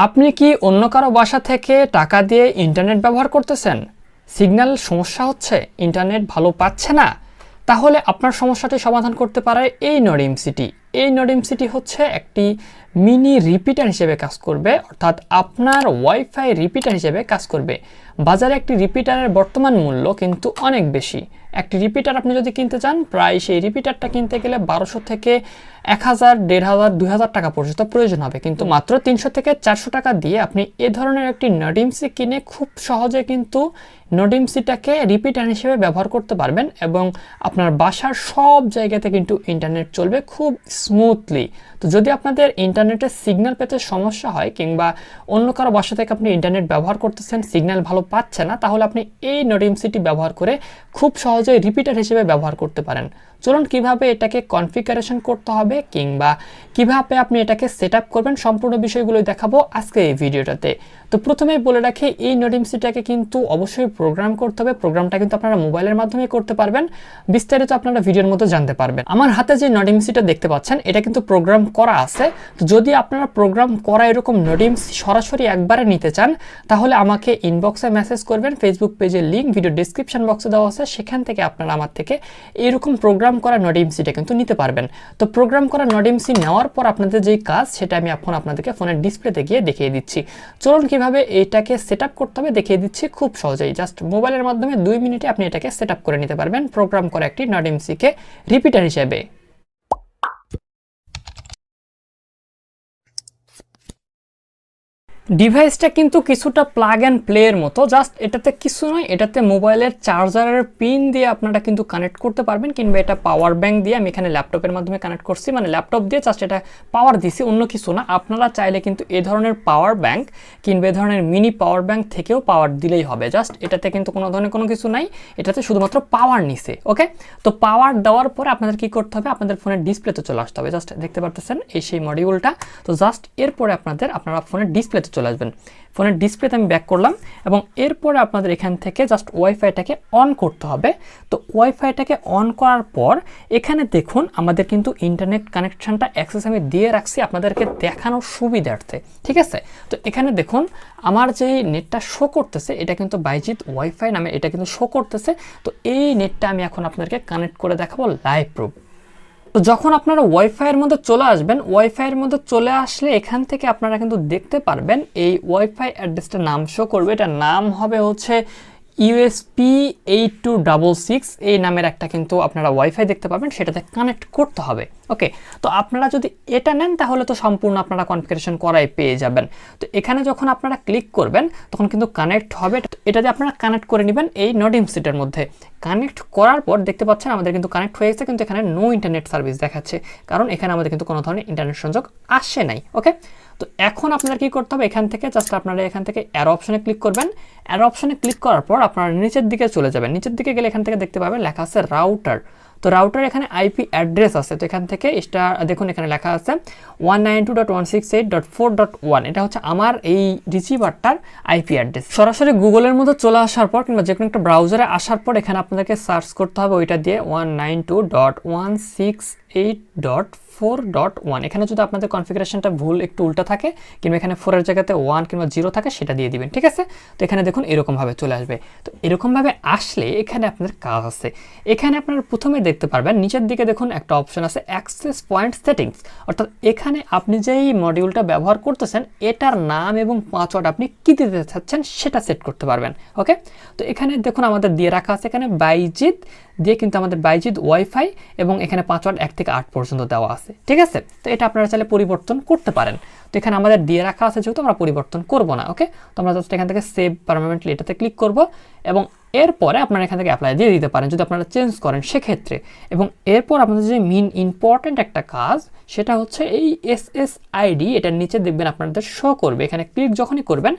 আপনি কি অন্য কারো বাসা থেকে টাকা দিয়ে ইন্টারনেট ব্যবহার করতেছেন? সিগন্যাল সমস্যা হচ্ছে, ইন্টারনেট ভালো পাচ্ছে না? তাহলে আপনার সমস্যাটি সমাধান করতে পারে এই নডিম সিটি। এই নডিম সিটি হচ্ছে একটি মিনি রিপিটার হিসেবে কাজ করবে, অর্থাৎ আপনার ওয়াইফাই রিপিটার হিসেবে কাজ করবে। বাজারে একটি রিপিটারের বর্তমান মূল্য কিন্তু অনেক বেশি। একটি রিপিটার আপনি যদি কিনতে চান, প্রায় সেই রিপিটারটা কিনতে গেলে 1200 থেকে 1000, 1500, 2000 টাকা পর্যন্ত প্রয়োজন হবে, কিন্তু মাত্র 300 থেকে 400 টাকা দিয়ে আপনি এ ধরনের একটি নডিমসি কিনে খুব সহজে কিন্তু নডিমসিটাকে রিপিটার হিসেবে ব্যবহার করতে পারবেন এবং আপনার বাসার সব জায়গাতে কিন্তু ইন্টারনেট চলবে খুব স্মুথলি। তো যদি আপনাদের ইন্টারনেটের সিগন্যাল পেতে সমস্যা হয় কিংবা অন্য কারো বাসা থেকে আপনি ইন্টারনেট ব্যবহার করতেছেন, সিগন্যাল ভালো পাচ্ছে না, তাহলে আপনি এই নডিমসিটি ব্যবহার করে খুব সহজে রিপিটার হিসেবে ব্যবহার করতে পারেন। চলুন কিভাবে এটাকে কনফিগারেশন করতে হবে কিংবা কিভাবে আপনি এটাকে সেট আপ করবেন, সম্পূর্ণ বিষয়গুলোই দেখাবো আজকে এই ভিডিওটাতে। তো প্রথমেই বলে রাখি, এই নডিমসিটাকে কিন্তু অবশ্যই প্রোগ্রাম করতে হবে। প্রোগ্রামটা কিন্তু আপনারা মোবাইলের মাধ্যমে করতে পারবেন, বিস্তারিত আপনারা ভিডিওর মধ্যে জানতে পারবেন। আমার হাতে যে নডিমসিটা দেখতে পাচ্ছেন, এটা কিন্তু প্রোগ্রাম করা আছে। তো যদি আপনারা প্রোগ্রাম করা এরকম নডিমসি সরাসরি একবারে নিতে চান, তাহলে আমাকে ইনবক্সে মেসেজ করবেন। ফেসবুক পেজের লিঙ্ক ভিডিও ডিসক্রিপশন বক্সে দেওয়া আছে, সেখান থেকে আপনারা আমার থেকে এরকম প্রোগ্রাম করা নডিমসিটা কিন্তু নিতে পারবেন। তো প্রোগ্রাম করা নডিমসি নেওয়ার পর আপনাদের যেই কাজ, সেটা আমি এখন আপনাদেরকে ফোনের ডিসপ্লেতে গিয়ে দেখিয়ে দিচ্ছি। চলুন কিভাবে এটাকে সেট আপ করতে হবে দেখিয়ে দিচ্ছি খুব সহজেই। জাস্ট মোবাইলের মাধ্যমে 2 মিনিটে আপনি এটাকে সেট আপ করে নিতে পারবেন প্রোগ্রাম করা একটি নডিমসিকে রিপিটার হিসেবে। ডিভাইসটা কিন্তু কিছুটা প্লাগ অ্যান্ড প্লে এর মতো, জাস্ট এটাতে কিছু নয়, এটাতে মোবাইলের চার্জারের পিন দিয়ে আপনারা কিন্তু কানেক্ট করতে পারবেন, কিংবা এটা পাওয়ার ব্যাংক দিয়ে, আমি এখানে ল্যাপটপের মাধ্যমে কানেক্ট করছি, মানে ল্যাপটপ দিয়ে জাস্ট এটা পাওয়ার দিছি, অন্য কিছু না। আপনারা চাইলে কিন্তু এ ধরনের পাওয়ার ব্যাংক কিংবা এ ধরনের মিনি পাওয়ার ব্যাংক থেকেও পাওয়ার দিলেই হবে। জাস্ট এটাতে কিন্তু কোনো ধরনের কোনো কিছু নাই, এটাতে শুধুমাত্র পাওয়ার নিছে। ওকে, তো পাওয়ার দেওয়ার পরে আপনাদের কি করতে হবে, আপনাদের ফোনের ডিসপ্লেতে চলে আসতে হবে। জাস্ট দেখতে পারতেছেন এই সেই মডিউলটা। তো জাস্ট এরপরে আপনারা ফোনের ডিসপ্লেতে চলে আসবেন। ফোনের ডিসপ্লেতে আমি ব্যাক করলাম এবং এরপরে আপনাদের এখান থেকে জাস্ট ওয়াইফাইটাকে অন করতে হবে। তো ওয়াইফাইটাকে অন করার পর এখানে দেখুন আমাদের কিন্তু ইন্টারনেট কানেকশনটা অ্যাক্সেস আমি দিয়ে রাখছি আপনাদেরকে দেখানোর সুবিধার্থে, ঠিক আছে। তো এখানে দেখুন আমার যে নেটটা শো করতেছে, এটা কিন্তু বাইজিৎ ওয়াইফাই নামে এটা কিন্তু শো করতেছে। তো এই নেটটা আমি এখন আপনাদেরকে কানেক্ট করে দেখাবো লাইভ প্রুফ। তো যখন আপনারা ওয়াইফাইয়ের মধ্যে চলে আসবেন, ওয়াইফাইয়ের মধ্যে চলে আসলে এখান থেকে আপনারা কিন্তু দেখতে পারবেন এই ওয়াইফাই অ্যাড্রেসটার নাম শো করবে। এটার নাম হবে হচ্ছে USP8266, এই নামের একটা কিন্তু আপনারা ওয়াইফাই দেখতে পাবেন, সেটাতে কানেক্ট করতে হবে। ওকে, তো আপনারা যদি এটা নেন তাহলে তো সম্পূর্ণ আপনারা কনফিগারেশন করাই পেয়ে যাবেন। তো এখানে যখন আপনারা ক্লিক করবেন তখন কিন্তু কানেক্ট হবে। এটা দিয়ে আপনারা কানেক্ট করে নেবেন এই নডিমসিটার মধ্যে। কানেক্ট করার পর দেখতে পাচ্ছেন আমাদের কিন্তু কানেক্ট হয়ে গেছে, কিন্তু এখানে নো ইন্টারনেট সার্ভিস দেখাচ্ছে, কারণ এখানে আমাদের কিন্তু কোনো ধরনের ইন্টারনেট সংযোগ আসে নাই। ওকে, তো এখন আপনারা কি করতে হবে, এখান থেকে জাস্ট আপনারা এখান থেকে অ্যারো অপশনে ক্লিক করবেন। অ্যারো অপশনে ক্লিক করার পর আপনারা নিচের দিকে চলে যাবেন। নিচের দিকে গেলে এখান থেকে দেখতে পাবেন লেখা আছে রাউটার। তো রাউটার এখানে আইপি অ্যাড্রেস আছে। তো এখান থেকে দেখুন এখানে লেখা আছে 192.168.4.1, এটা হচ্ছে আমার এই রিসিভারটার আইপি অ্যাড্রেস। সরাসরি গুগলের মধ্যে চলে আসার পর কিংবা যে কোনো একটা ব্রাউজারে আসার পর এখানে আপনাদেরকে সার্চ করতে হবে ওইটা দিয়ে 192.168.4.1। এখানে যদি আপনাদের কনফিগারেশনটা ভুল একটু উল্টা থাকে কিংবা এখানে 4 এর জায়গাতে 1 কিংবা 0 থাকে, সেটা দিয়ে দিবেন, ঠিক আছে। তো এখানে দেখুন এরকমভাবে চলে আসবে। তো এরকমভাবে আসলে এখানে আপনাদের কাজ আছে। এখানে আপনারা প্রথমে দেখতে পারবেন নিচের দিকে দেখুন একটা অপশন আছে অ্যাক্সেস পয়েন্ট সেটিংস, অর্থাৎ এখানে আপনি যেই মডিউলটা ব্যবহার করতেছেন এটার নাম এবং পাসওয়ার্ড আপনি কি দিতে চাচ্ছেন সেটা সেট করতে পারবেন। ওকে, তো এখানে দেখুন আমাদের দিয়ে রাখা আছে এখানে বাইজিৎ দিয়ে, কিন্তু আমাদের বাইজিৎ ওয়াইফাই এবং এখানে পাসওয়ার্ড 1 থেকে 8 পর্যন্ত দেওয়া আছে, ঠিক আছে। তো এটা আপনারা চাইলে পরিবর্তন করতে পারেন। তো এখানে আমাদের দিয়ে রাখা আছে যেহেতু আমরা পরিবর্তন করব না। ওকে, তো আমরা জাস্ট এখান থেকে সেভ পার্মানেন্টলি এটাতে ক্লিক করব এবং এরপরে আপনারা এখান থেকে অ্যাপ্লাই দিয়ে দিতে পারেন যদি আপনারা চেঞ্জ করেন সেক্ষেত্রে। এবং এরপর আপনাদের যে মেইন ইম্পর্ট্যান্ট একটা কাজ, সেটা হচ্ছে এই SSID, এটার নিচে দেখবেন আপনাদের শো করবে। এখানে ক্লিক যখনই করবেন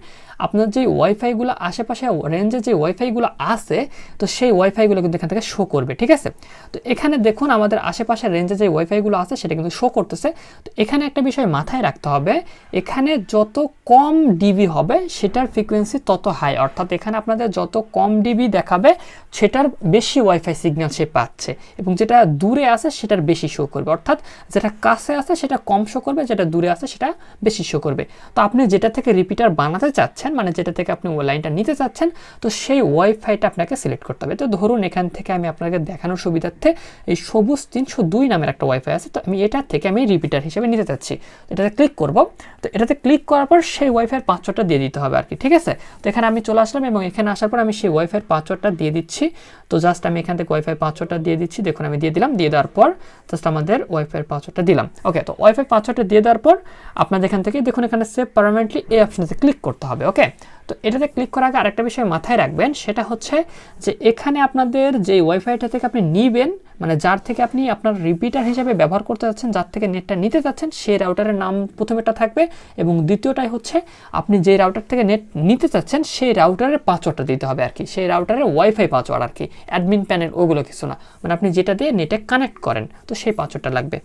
আপনার যে ওয়াইফাইগুলো আশেপাশে রেঞ্জে যে ওয়াইফাইগুলো আছে, তো সেই ওয়াইফাইগুলো কিন্তু এখান থেকে শো করবে, ঠিক আছে। তো এখানে দেখুন আমাদের আশেপাশে রেঞ্জে যে ওয়াইফাইগুলো আছে সেটা কিন্তু শো করতেছে। তো এখানে একটা বিষয় মাথায় রাখতে হবে, এখানে যত কম ডিবি হবে সেটার ফ্রিকোয়েন্সি তত হাই, অর্থাৎ এখানে আপনাদের যত কম ডিবি জিবি দেখাবে সেটার বেশি ওয়াইফাই সিগন্যাল সে পাচ্ছে, এবং যেটা দূরে আছে সেটার বেশি শো করবে। অর্থাৎ যেটা কাছে আছে সেটা কম শো করবে, যেটা দূরে আছে সেটা বেশি শো করবে। তো আপনি যেটা থেকে রিপিটার বানাতে চাচ্ছেন, মানে যেটা থেকে আপনি ওই লাইনটা নিতে চাচ্ছেন, তো সেই ওয়াইফাইটা আপনাকে সিলেক্ট করতে হবে। তো ধরুন এখান থেকে আমি আপনাকে দেখানোর সুবিধার্থে এই সবুজ 302 নামের একটা ওয়াইফাই আছে, তো আমি এটার থেকে আমি রিপিটার হিসেবে নিতে চাচ্ছি। এটাতে ক্লিক করব। তো এটাতে ক্লিক করার পর সেই ওয়াইফাইয়ের পাসওয়ার্ডটা দিয়ে দিতে হবে আর কি, ঠিক আছে। তো এখানে আমি চলে আসলাম এবং এখানে আসার পর আমি সেই ওয়াইফাইয়ের পাসওয়ার্ডটা দিয়ে দিচ্ছি। তো জাস্ট আমি এখান থেকে ওয়াইফাই পাসওয়ার্ডটা দিয়ে দিচ্ছি। দেখুন আমি দিয়ে দিলাম। দিয়ে দেওয়ার পর জাস্ট আমাদের ওয়াইফাইয়ের পাসওয়ার্ডটা দিলাম। ওকে, তো ওয়াইফাই পাসওয়ার্ডটা দিয়ে দেওয়ার পর আপনাদের এখান থেকে দেখুন এখানে সেভ পার্মানেন্টলি এই অপশনটাতে ক্লিক করতে হবে। ওকে, তো এটাতে ক্লিক করার আগে আরেকটা বিষয় মাথায় রাখবেন, সেটা হচ্ছে যে এখানে আপনাদের যে ওয়াইফাইটা থেকে আপনি নিবেন, মানে যার থেকে আপনি আপনার রিপিটার হিসেবে ব্যবহার করতে যাচ্ছেন, যার থেকে নেটটা নিতে চাচ্ছেন, সেই রাউটারের নাম প্রথমেটা থাকবে, এবং দ্বিতীয়টাই হচ্ছে আপনি যে রাউটার থেকে নেট নিতে চাচ্ছেন সেই রাউটারের পাসওয়ার্ডটা দিতে হবে আর কি, সেই রাউটারের ওয়াইফাই পাসওয়ার্ড আর কি, অ্যাডমিন প্যানেল ওগুলো কিছু না, মানে আপনি যেটা দিয়ে নেটে কানেক্ট করেন, তো সেই পাসওয়ার্ডটা লাগবে।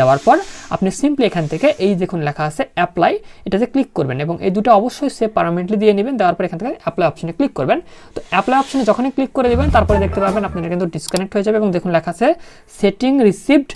দেওয়ার পর আপনি সিম্পলি এখান থেকে এই দেখুন লেখা আছে অ্যাপ্লাই, এটাতে ক্লিক করবেন এবং এই দুটো অবশ্যই সেভ পার্মানেন্টলি দিয়ে নেবেন। দেওয়ার পর এখান থেকে অ্যাপ্লাই অপশনে ক্লিক করবেন। তো অ্যাপ্লাই অপশনে যখনই ক্লিক করে দেবেন তারপরে দেখতে পাবেন আপনার কিন্তু ডিসকানেক্ট হয়ে যাবে, এবং দেখুন লেখা আছে setting received,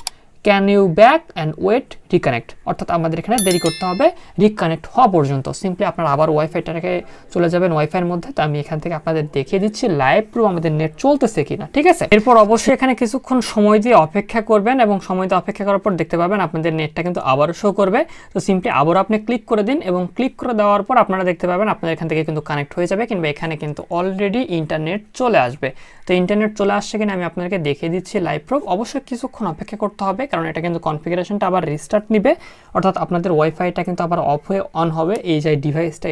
can you back and wait reconnect, অর্থাৎ আমাদের এখানে দেরি করতে হবে রিকানেক্ট হওয়া পর্যন্ত। সিম্পলি আপনারা আবার ওয়াইফাইটাকে চলে যাবেন ওয়াইফাইয়ের মধ্যে। তো আমি এখান থেকে আপনাদের দেখিয়ে দিচ্ছি লাইভ প্রুফ আমাদের নেট চলতেছে কিনা, ঠিক আছে। এরপর অবশ্যই এখানে কিছুক্ষণ সময় দিয়ে অপেক্ষা করবেন, এবং সময় দিয়ে অপেক্ষা করার পর দেখতে পাবেন আপনাদের নেটটা কিন্তু আবারও শো করবে। তো সিম্পলি আবারও আপনি ক্লিক করে দিন, এবং ক্লিক করে দেওয়ার পর আপনারা দেখতে পাবেন আপনাদের এখান থেকে কিন্তু কানেক্ট হয়ে যাবে, কিংবা এখানে কিন্তু অলরেডি ইন্টারনেট চলে আসবে। তো ইন্টারনেট চলে আসছে কিনা আমি আপনাদেরকে দেখিয়ে দিচ্ছি লাইভ প্রুফ। অবশ্যই কিছুক্ষণ অপেক্ষা করতে হবে, কারণ এটা কিন্তু কনফিগারেশনটা আবার রিস্টার্ট নিবে, অর্থাৎ আপনাদের ওয়াইফাইটা কিন্তু আবার অফ হয়ে অন হবে। এই যে ডিভাইসটা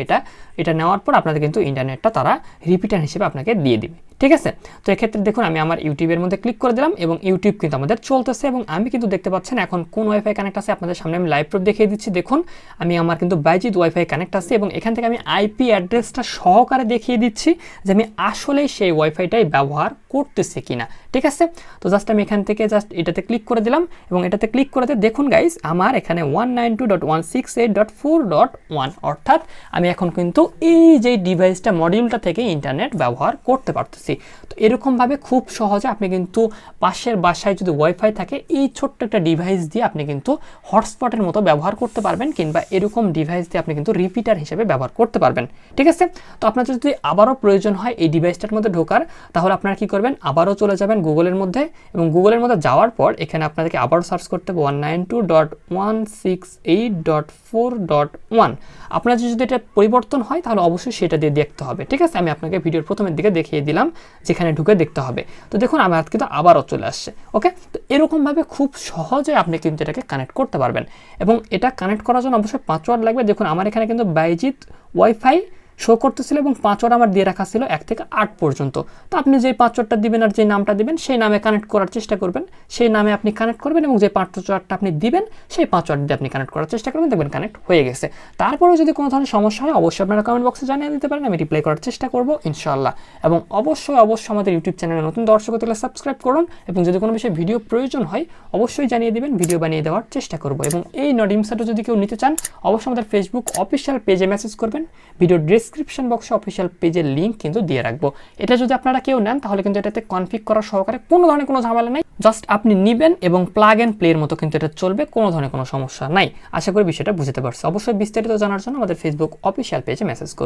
এটা নেওয়ার পর আপনাদের কিন্তু ইন্টারনেটটা তারা রিপিটার হিসেবে আপনাকে দিয়ে দিবে, ঠিক আছে। তো এক্ষেত্রে দেখুন আমি আমার ইউটিউবের মধ্যে ক্লিক করে দিলাম, এবং ইউটিউব কিন্তু আমাদের চলতেছে, এবং আমি কিন্তু দেখতে পাচ্ছেন এখন কোন ওয়াইফাই কানেক্ট আছে আপনাদের সামনে আমি লাইভ প্রুফ দেখিয়ে দিচ্ছি। দেখুন আমি আমার কিন্তু বাইজিৎ ওয়াইফাই কানেক্ট আছে, এবং এখান থেকে আমি আইপি অ্যাড্রেসটা সহকারে দেখিয়ে দিচ্ছি যে আমি আসলেই সেই ওয়াইফাইটাই ব্যবহার করতেছি কিনা, ঠিক আছে। তো জাস্ট আমি এখান থেকে জাস্ট এটাতে ক্লিক করে দিলাম, এবং এটাতে ক্লিক করে দেখুন গাইস আমার এখানে 192.168.4.1, অর্থাৎ আমি এখন কিন্তু এই যে ডিভাইসটা মডিউলটা থেকে ইন্টারনেট ব্যবহার করতে পারতেছি। তো এরকমভাবে খুব সহজে আপনি কিন্তু পাশের বাসায় যদি ওয়াইফাই থাকে এই ছোট্ট একটা ডিভাইস দিয়ে আপনি কিন্তু হটস্পটের মতো ব্যবহার করতে পারবেন, কিংবা এরকম ডিভাইস দিয়ে আপনি কিন্তু রিপিটার হিসেবে ব্যবহার করতে পারবেন, ঠিক আছে। তো আপনার যদি আবারও প্রয়োজন হয় এই ডিভাইসটার মধ্যে ঢোকার, তাহলে আপনারা কি করবেন, আবারও চলে যাবেন গুগলের মধ্যে, এবং গুগলের মধ্যে যাওয়ার পর এখানে আপনাদেরকে আবারও সার্চ করতে হবে 192.168.4.1। আপনার যদি এটা পরিবর্তন হয় তাহলে অবশ্যই সেটা দিয়ে দেখতে হবে, ঠিক আছে। আমি আপনাকে ভিডিওর প্রথমের দিকে দেখিয়ে দিলাম যেখানে ঢুকে দেখতে হবে। তো দেখুন আমার কিন্তু আবারও চলে আসছে। ওকে, তো এরকমভাবে খুব সহজে আপনি কিন্তু এটাকে কানেক্ট করতে পারবেন, এবং এটা কানেক্ট করার জন্য অবশ্যই পাসওয়ার্ড লাগবে। দেখুন আমার এখানে কিন্তু বাইজিৎ ওয়াইফাই শো করতেছিল, এবং পাসওয়ার্ড আমার দিয়ে রাখা ছিল 1 থেকে 8 পর্যন্ত। তো আপনি যে পাসওয়ার্ডটা দিবেন আর যে নামটা দিবেন সেই নামে কানেক্ট করার চেষ্টা করবেন, সেই নামে আপনি কানেক্ট করবেন, এবং যে পাসওয়ার্ডটা আপনি দিবেন সেই পাসওয়ার্ড দিয়ে আপনি কানেক্ট করার চেষ্টা করবেন, দেখবেন কানেক্ট হয়ে গেছে। তারপরেও যদি কোনো ধরনের সমস্যা হয় অবশ্যই আপনারা কমেন্ট বক্সে জানিয়ে দিতে পারেন, আমি রিপ্লাই করার চেষ্টা করব ইনশাআল্লাহ। এবং অবশ্যই আমাদের ইউটিউব চ্যানেলে নতুন দর্শক হলে সাবস্ক্রাইব করুন, এবং যদি কোনো বিষয়ে ভিডিও প্রয়োজন হয় অবশ্যই জানিয়ে দিবেন, ভিডিও বানিয়ে দেওয়ার চেষ্টা করব। এবং এই নডিম সেটও যদি কেউ নিতে চান অবশ্যই আমাদের ফেসবুক অফিসিয়াল পেজে মেসেজ করবেন, ভিডিও ডেসক্রিপশন বক্সে অফিসিয়াল পেজের লিঙ্ক কিন্তু দিয়ে রাখবো। এটা যদি আপনারা কেউ নেন তাহলে কিন্তু এটাতে কনফিগ করা সহকারে কোনো ধরনের কোনো ঝামেলা নেই, জাস্ট আপনি নেবেন এবং প্লাগ এন্ড প্লের মতো কিন্তু এটা চলবে, কোনো ধরনের কোনো সমস্যা নাই। আশা করি বিষয়টা বুঝতে পারছি। অবশ্যই বিস্তারিত জানার জন্য আমাদের ফেসবুক অফিসিয়াল পেজে মেসেজ করুন।